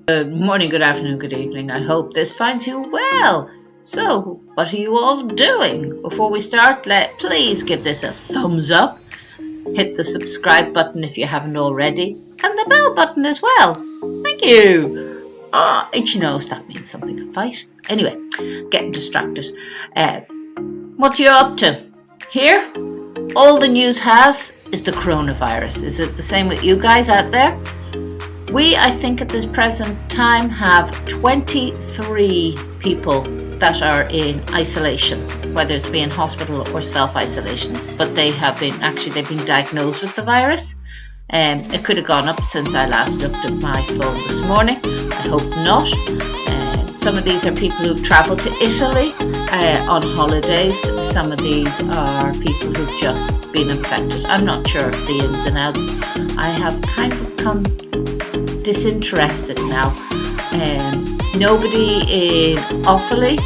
Good morning, good afternoon, good evening. I hope this finds you well. So, what are you all doing? Before we start, please give this a thumbs up. Hit the subscribe button if you haven't already, and the bell button as well. Thank you. Each knows that means something to fight. Anyway, getting distracted. What you up to? Here, all the news has is the coronavirus. Is it the same with you guys out there? We, I think at this present time, have 23 people that are in isolation, whether it's being hospital or self-isolation, but they've been diagnosed with the virus. It could have gone up since I last looked at my phone this morning. I hope not. Some of these are people who've travelled to Italy on holidays. Some of these are people who've just been infected. I'm not sure of the ins and outs. I have kind of become disinterested now. Nobody in Offaly,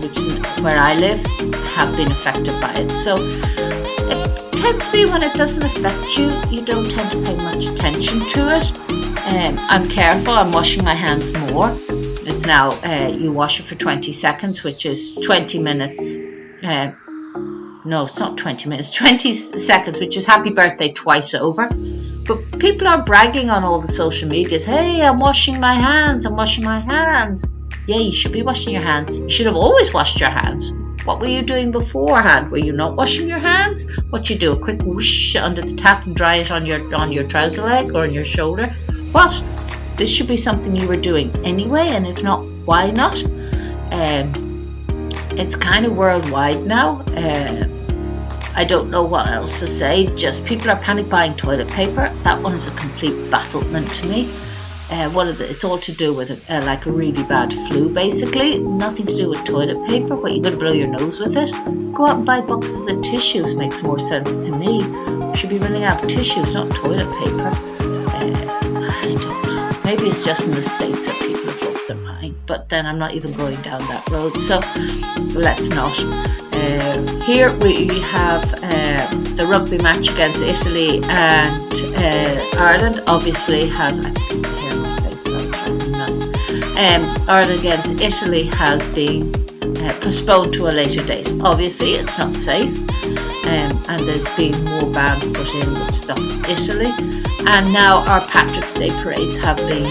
which is where I live, have been affected by it. So it tends to be when it doesn't affect you, you don't tend to pay much attention to it. I'm careful. I'm washing my hands more. It's now you wash it for 20 seconds, which is 20 minutes. No, it's not 20 minutes. 20 seconds, which is happy birthday twice over. But people are bragging on all the social medias. Hey, I'm washing my hands. I'm washing my hands. Yeah, you should be washing your hands. You should have always washed your hands. What were you doing beforehand? Were you not washing your hands? What you do? A quick whoosh under the tap and dry it on your trouser leg or on your shoulder? What? This should be something you were doing anyway, and if not, why not? It's kind of worldwide now. I don't know what else to say. Just people are panic buying toilet paper. That one is a complete bafflement to me. It's all to do with like a really bad flu, basically. Nothing to do with toilet paper. But you're going to blow your nose with it. Go out and buy boxes of tissues. Makes more sense to me. We should be running out of tissues, not toilet paper. I don't know. Maybe it's just in the States that people have lost their mind. But then I'm not even going down that road. So let's not. Here we have the rugby match against Italy and Ireland. Obviously has, I think it's the hair on my face, so I was driving nuts. Ireland against Italy has been postponed to a later date. Obviously it's not safe, and there's been more bans put in with stuff in Italy. And now our Patrick's Day parades have been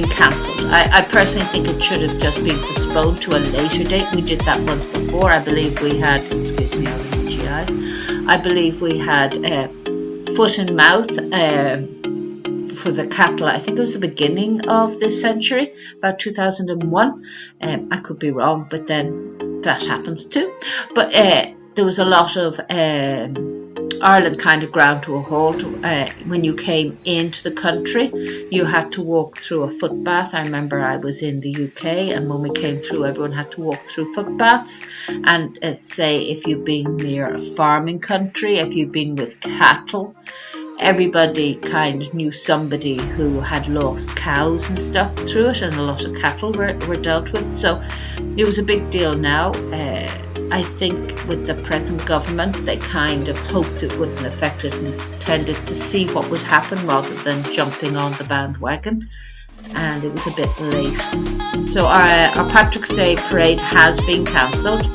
cancelled. I personally think it should have just been postponed to a later date. We did that once before. I believe we had, excuse me, I believe we had foot and mouth for the cattle. I think it was the beginning of this century, about 2001. I could be wrong, but then that happens too. But there was a lot of Ireland kind of ground to a halt. When you came into the country, you had to walk through a footpath. I remember I was in the UK, and when we came through, everyone had to walk through footpaths. And say if you've been near a farming country, if you've been with cattle, everybody kind of knew somebody who had lost cows and stuff through it, and a lot of cattle were dealt with. So it was a big deal now. I think with the present government, they kind of hoped it wouldn't affect it and tended to see what would happen rather than jumping on the bandwagon. And it was a bit late. So our Patrick's Day parade has been cancelled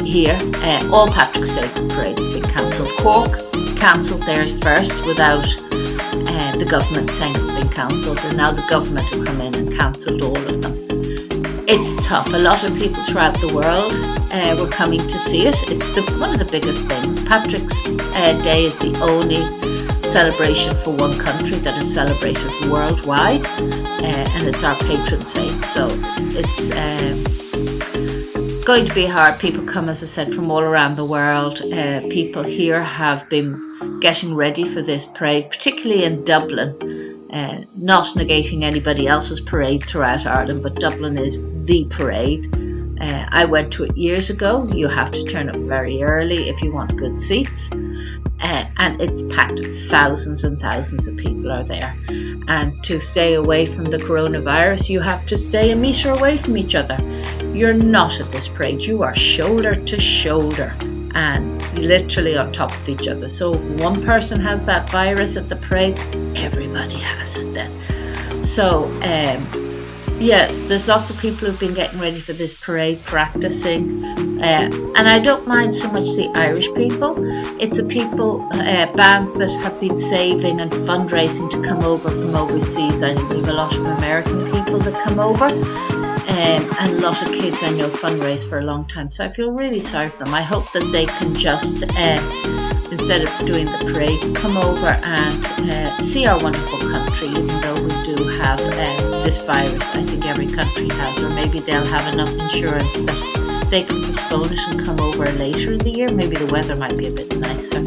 here. All Patrick's Day parades have been cancelled. Cork cancelled theirs first without the government saying it's been cancelled, and now the government have come in and cancelled all of them. It's tough. A lot of people throughout the world were coming to see it. It's one of the biggest things. Patrick's Day is the only celebration for one country that is celebrated worldwide, and it's our patron saint. So it's going to be hard. People come, as I said, from all around the world. People here have been getting ready for this parade, particularly in Dublin. Not negating anybody else's parade throughout Ireland, but Dublin is the parade. I went to it years ago. You have to turn up very early if you want good seats, and it's packed. Thousands and thousands of people are there, and to stay away from the coronavirus, you have to stay a metre away from each other. You're not at this parade. You are shoulder to shoulder. and literally on top of each other. So if one person has that virus at the parade, everybody has it then. So yeah, there's lots of people who've been getting ready for this parade, practicing, and I don't mind so much the Irish people. It's the people, bands that have been saving and fundraising to come over from overseas. I think we have a lot of American people that come over, and a lot of kids I know fundraise for a long time. So I feel really sorry for them. I hope that they can just, instead of doing the parade, come over and see our wonderful country, even though we do have this virus. I think every country has, or maybe they'll have enough insurance that they can postpone it and come over later in the year. Maybe the weather might be a bit nicer.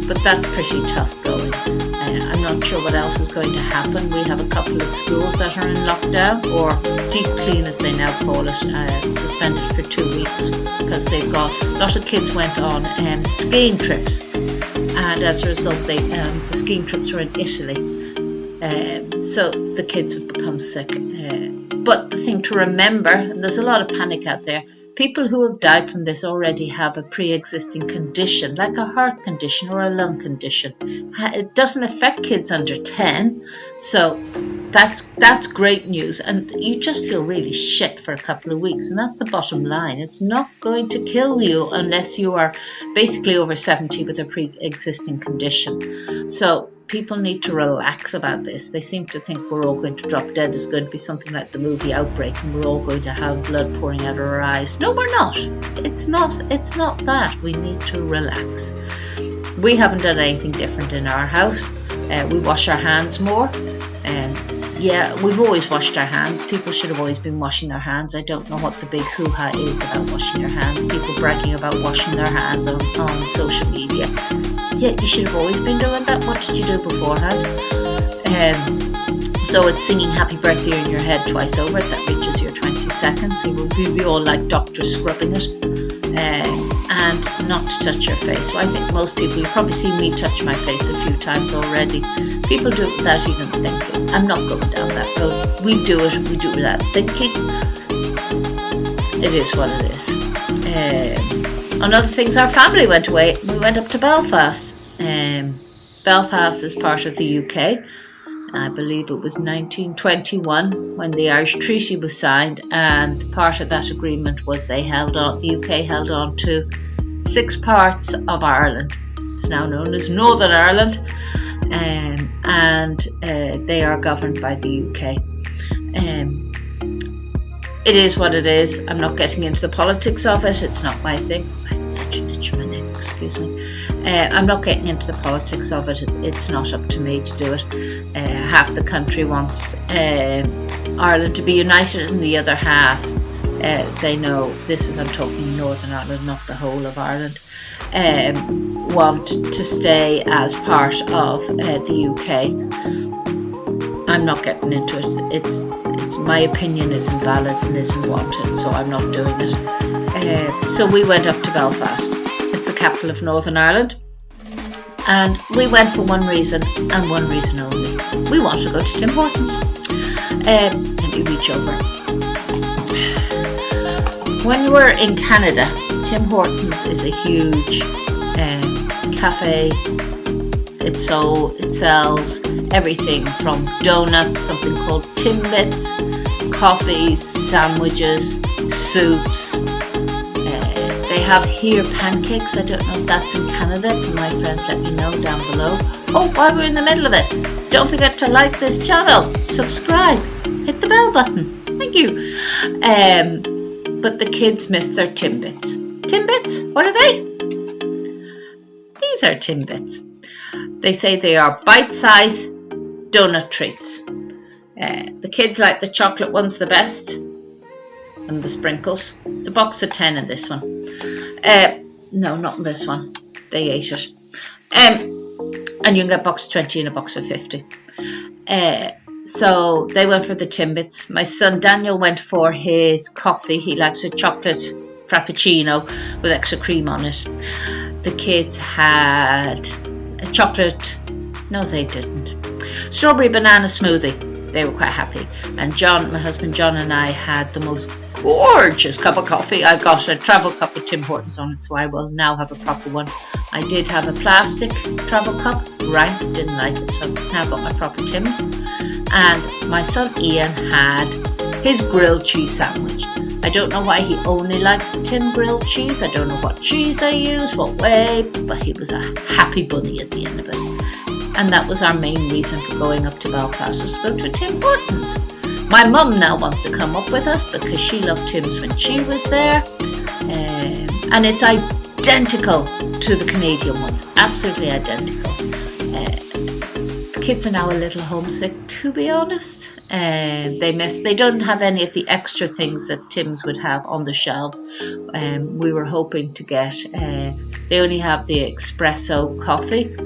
But that's pretty tough going. I'm not sure what else is going to happen. We have a couple of schools that are in lockdown, or deep clean as they now call it, suspended for 2 weeks because they've got, a lot of kids went on skiing trips, and as a result the skiing trips were in Italy, so the kids have become sick. But the thing to remember, and there's a lot of panic out there, people who have died from this already have a pre-existing condition, like a heart condition or a lung condition. It doesn't affect kids under 10, so that's great news. And you just feel really shit for a couple of weeks, and that's the bottom line. It's not going to kill you unless you are basically over 70 with a pre-existing condition. So people need to relax about this. They seem to think we're all going to drop dead. It's going to be something like the movie Outbreak, and we're all going to have blood pouring out of our eyes. No, we're not. It's not that. We need to relax. We haven't done anything different in our house. We wash our hands more. Yeah, we've always washed our hands. People should have always been washing their hands. I don't know what the big hoo-ha is about washing your hands. People bragging about washing their hands on social media. Yeah, you should have always been doing that. What did you do beforehand? So it's singing happy birthday in your head twice over. That reaches your 20 seconds. You will be all like doctors scrubbing it. And not to touch your face. So I think most people, you've probably seen me touch my face a few times already. People do it without even thinking. I'm not going down that road. We do it without thinking. It is what it is. On other things, our family went away. We went up to Belfast. Belfast is part of the UK. I believe it was 1921 when the Irish Treaty was signed, and part of that agreement was the UK held on to 6 parts of Ireland. It's now known as Northern Ireland, and they are governed by the UK. It is what it is. I'm not getting into the politics of it. It's not my thing. I'm such an itch in my neck, excuse me. I'm not getting into the politics of it. It's not up to me to do it. Half the country wants Ireland to be united, and the other half say no. I'm talking Northern Ireland, not the whole of Ireland. Want to stay as part of the UK. I'm not getting into it. It's my opinion is invalid and isn't wanted, so I'm not doing it. So we went up to Belfast. It's the capital of Northern Ireland, and we went for one reason and one reason only. We wanted to go to Tim Hortons. Let me reach over. When you were in Canada, Tim Hortons is a huge cafe. It sells everything from donuts, something called Timbits, coffees, sandwiches, soups. They have here pancakes. I don't know if that's in Canada. Can my friends let me know down below? Oh, while we're in the middle of it, don't forget to like this channel, subscribe, hit the bell button. Thank you. But the kids miss their Timbits. Timbits? What are they? These are Timbits. They say they are bite-sized donut treats. The kids like the chocolate ones the best, and the sprinkles. It's a box of 10 in this one. No, not in this one. They ate it. And you can get a box of 20 and a box of 50. So they went for the Timbits. My son Daniel went for his coffee. He likes a chocolate frappuccino with extra cream on it. The kids had a chocolate, no they didn't, strawberry banana smoothie. They were quite happy. And John, my husband John, and I had the most gorgeous cup of coffee. I got a travel cup with Tim Hortons on it, so I will now have a proper one. I did have a plastic travel cup, rank, didn't like it, so I've now got my proper Tim's. And my son Ian had his grilled cheese sandwich. I don't know why he only likes the Tim grilled cheese. I don't know what cheese I use, what way, but he was a happy bunny at the end of it. And that was our main reason for going up to Belfast, was to go to Tim Hortons. My mum now wants to come up with us because she loved Tim's when she was there. And it's identical to the Canadian ones, absolutely identical. The kids are now a little homesick, to be honest. They don't have any of the extra things that Tim's would have on the shelves. We were hoping to get, they only have the espresso coffee.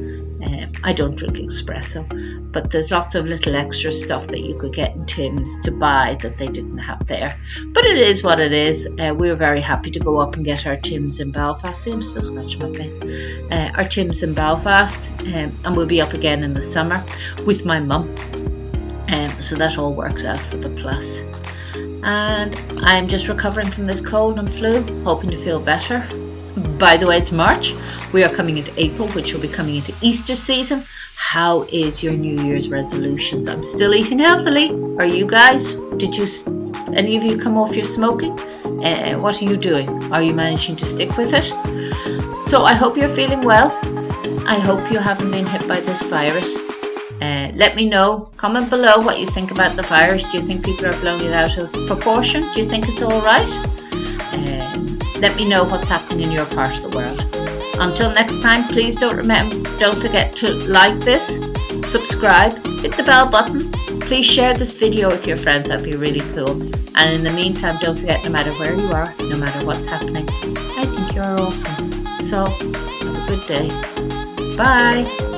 I don't drink espresso, but there's lots of little extra stuff that you could get in Tim's to buy that they didn't have there. But it is what it is. We were very happy to go up and get our Tim's in Belfast. See, I'm still scratching my face. Our Tim's in Belfast, and we'll be up again in the summer with my mum. So that all works out for the plus. And I'm just recovering from this cold and flu, hoping to feel better. By the way, it's March. We are coming into April, which will be coming into Easter season. How is your New Year's resolutions? I'm still eating healthily. Are you guys? Did you, any of you, come off your smoking? What are you doing? Are you managing to stick with it? So I hope you're feeling well. I hope you haven't been hit by this virus. Let me know. Comment below what you think about the virus. Do you think people are blowing it out of proportion? Do you think it's all right? Let me know what's happening in your part of the world. Until next time, please don't forget to like this, subscribe, hit the bell button. Please share this video with your friends. That'd be really cool. And in the meantime, don't forget, no matter where you are, no matter what's happening, I think you're awesome. So have a good day. Bye.